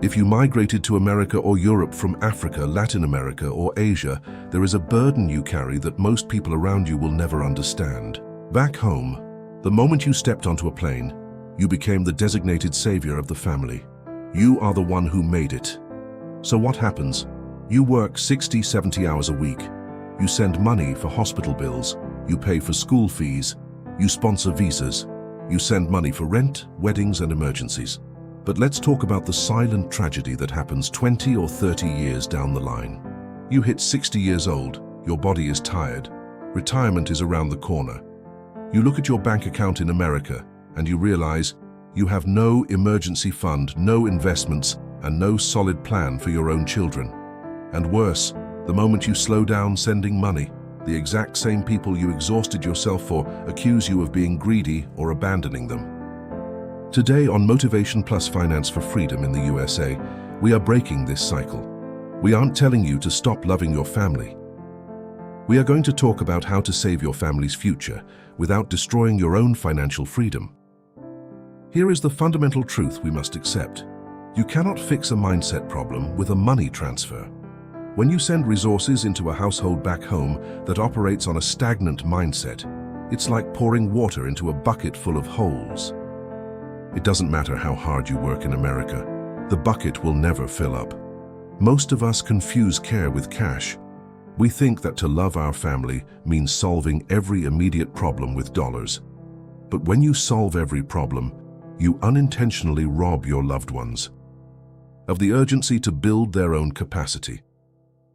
If you migrated to America or Europe from Africa, Latin America, or Asia, there is a burden you carry that most people around you will never understand. Back home, the moment you stepped onto a plane, you became the designated savior of the family. You are the one who made it. So what happens? You work 60, 70 hours a week. You send money for hospital bills. You pay for school fees. You sponsor visas. You send money for rent, weddings, and emergencies. But let's talk about the silent tragedy that happens 20 or 30 years down the line. You hit 60 years old, your body is tired, retirement is around the corner. You look at your bank account in America and you realize you have no emergency fund, no investments, and no solid plan for your own children. And worse, the moment you slow down sending money, the exact same people you exhausted yourself for accuse you of being greedy or abandoning them. Today on Motivation+Finance for Freedom in the USA, we are breaking this cycle. We aren't telling you to stop loving your family. We are going to talk about how to save your family's future without destroying your own financial freedom. Here is the fundamental truth we must accept. You cannot fix a mindset problem with a money transfer. When you send resources into a household back home that operates on a stagnant mindset, it's like pouring water into a bucket full of holes. It doesn't matter how hard you work in America, the bucket will never fill up. Most of us confuse care with cash. We think that to love our family means solving every immediate problem with dollars. But when you solve every problem, you unintentionally rob your loved ones of the urgency to build their own capacity.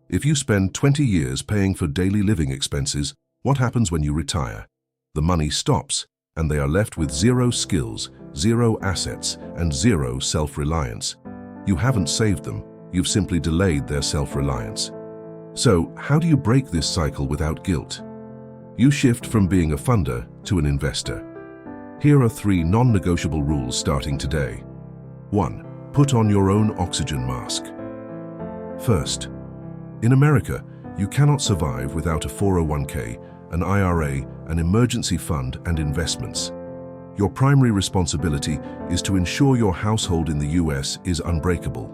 If you spend 20 years paying for daily living expenses, what happens when you retire? The money stops, and they are left with zero skills, zero assets, and zero self-reliance. You haven't saved them, you've simply delayed their self-reliance. So, how do you break this cycle without guilt? You shift from being a funder to an investor. Here are 3 non-negotiable rules starting today. 1. Put on your own oxygen mask. First, in America, you cannot survive without a 401k, an IRA, an emergency fund, and investments. Your primary responsibility is to ensure your household in the US is unbreakable.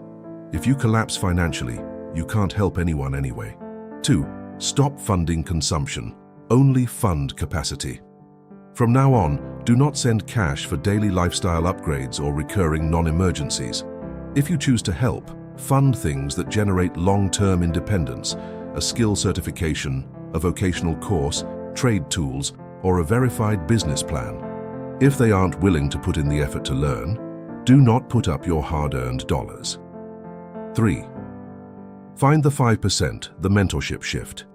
If you collapse financially, you can't help anyone anyway. 2. Stop funding consumption. Only fund capacity. From now on, do not send cash for daily lifestyle upgrades or recurring non-emergencies. If you choose to help, fund things that generate long-term independence, a skill certification, a vocational course, trade tools, or a verified business plan. If they aren't willing to put in the effort to learn, do not put up your hard-earned dollars. 3. Find the 5%, the mentorship shift.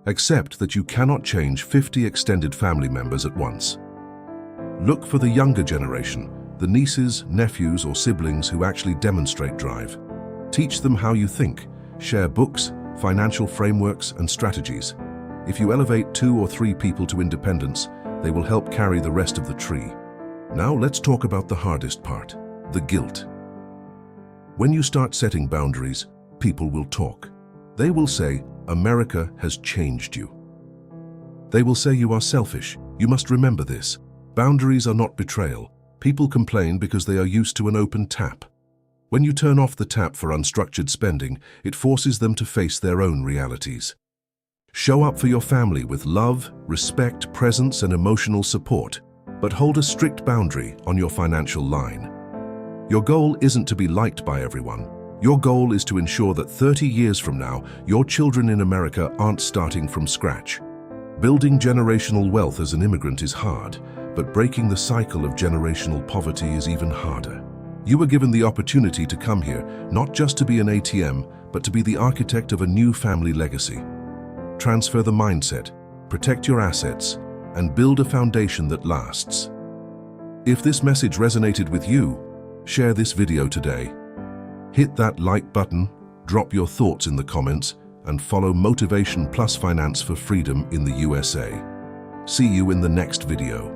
Accept that you cannot change 50 extended family members at once. Look for the younger generation, the nieces, nephews, or siblings who actually demonstrate drive. Teach them how you think, share books, financial frameworks, and strategies. If you elevate 2 or 3 people to independence, they will help carry the rest of the tree. Now let's talk about the hardest part, the guilt. When you start setting boundaries, people will talk. They will say, America has changed you. They will say you are selfish. You must remember this. Boundaries are not betrayal. People complain because they are used to an open tap. When you turn off the tap for unstructured spending, it forces them to face their own realities. Show up for your family with love, respect, presence, and emotional support, but hold a strict boundary on your financial line. Your goal isn't to be liked by everyone. Your goal is to ensure that 30 years from now, your children in America aren't starting from scratch. Building generational wealth as an immigrant is hard, but breaking the cycle of generational poverty is even harder. You were given the opportunity to come here, not just to be an ATM, but to be the architect of a new family legacy. Transfer the mindset, protect your assets, and build a foundation that lasts. If this message resonated with you, share this video today. Hit that like button, drop your thoughts in the comments, and follow Motivation+Finance for Freedom in the USA. See you in the next video.